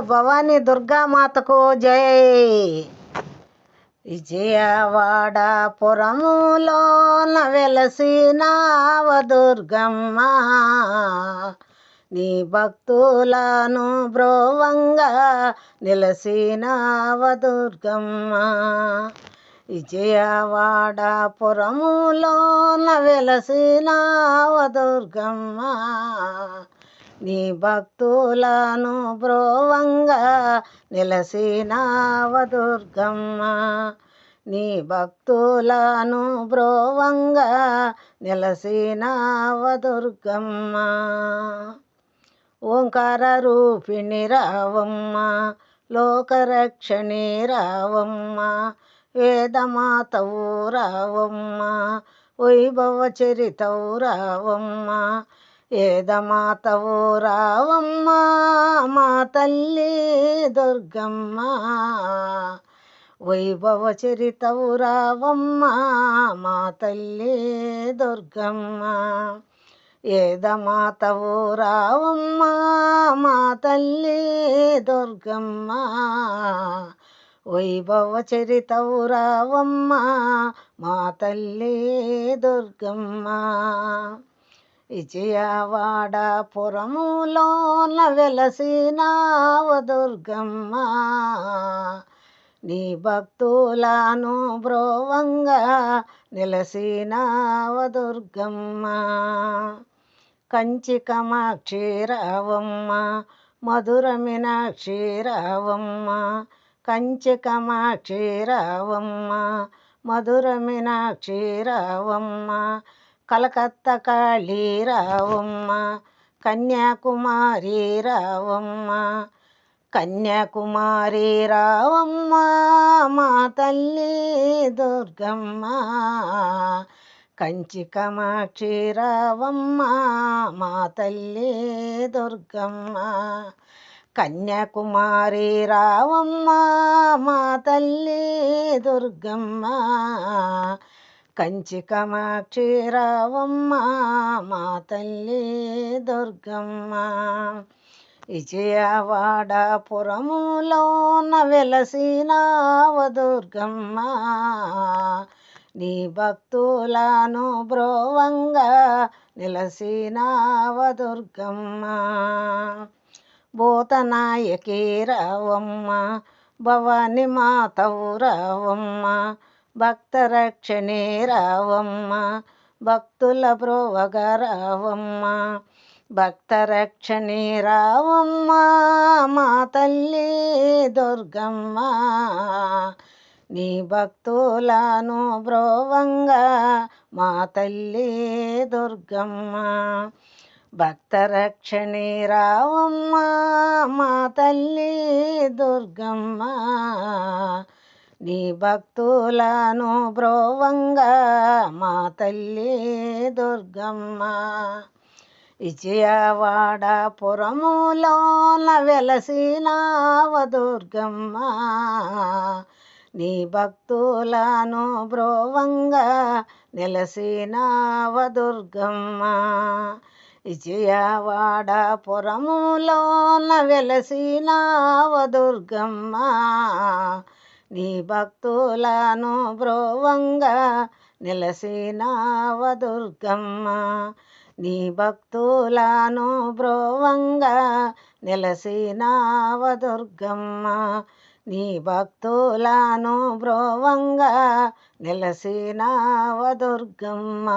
భవానీ దుర్గామాతకు జై. విజయవాడ పురములోన వెలసినావ దుర్గమ్మ, నీ భక్తులను బ్రోవంగా నిలసినావ దుర్గమ్మ. విజయవాడ పురములోన వెలసినావ దుర్గమ్మ, నీ భక్తులను బ్రోవంగా నిలసినావ దుర్గమ్మ, నీ భక్తులను బ్రోవంగా నిలసినావ దుర్గమ్మ. ఓంకార రూపిణి రావమ్మ, లోకరక్షణి రావమ్మ, వేదమాతవు రావమ్మ, వైభవ చరితవు రావమ్మ, వేదమాతవు రావమ్మ, మా తల్లి దుర్గమ్మ, వైభవ చరితవు రావమ్మ, మా తల్లి దుర్గమ్మ. వేదమాతవు రావమ్మ, మా తల్లి దుర్గమ్మ, వైభవ చరితవు రావమ్మ, మా తల్లి దుర్గమ్మ. విజయవాడ పురములోన వెలసినావ దుర్గమ్మ, నీ భక్తులను బ్రోవంగా నిలసినావ దుర్గమ్మ. కంచి కామాక్షి రావమ్మ, మధుర మీనాక్షి రావమ్మ, కంచి కామాక్షి రావమ్మ, మధుర మీనాక్షి రావమ్మ, కలకత్తా కాళీ రావమ్మ, కన్యాకుమారి రావమ్మ, కన్యాకుమారి రావమ్మ, మా తల్లి దుర్గమ్మ, కంచి కామాక్షి రావమ్మ, మా తల్లి దుర్గమ్మ. కన్యాకుమారి రావమ్మ, మా తల్లి దుర్గమ్మ, కంచి కామాక్షి రావమ్మ, మా తల్లి దుర్గమ్మ. విజయవాడ పురములోన వెలసినావ దుర్గమ్మ, నీ భక్తులను బ్రోవంగా నిలసినావ దుర్గమ్మ. భూతనాయకి రావమ్మ, భవాని మాతవు రావమ్మ, భక్తరక్షణి రావమ్మ, భక్తుల బ్రోవగా రావమ్మ, భక్తరక్షణి రావమ్మ, మా తల్లి దుర్గమ్మ, నీ భక్తులను బ్రోవంగా మా తల్లి దుర్గమ్మ. భక్తరక్షణి రావమ్మ, మా తల్లి దుర్గమ్మ, నీ భక్తులను బ్రోవంగా మా తల్లి దుర్గమ్మ. విజయవాడ పురములోన వెలసినావ దుర్గమ్మ, నీ భక్తులను బ్రోవంగా నిలసినావ దుర్గమ్మ. విజయవాడ పురములోన వెలసినావ దుర్గమ్మ, నీ భక్తులను బ్రోవంగా నిలసినావ దుర్గమ్మ, నీ భక్తులను బ్రోవంగా నిలసినావ దుర్గమ్మ, నీ భక్తులను బ్రోవంగా నిలసినావ దుర్గమ్మ.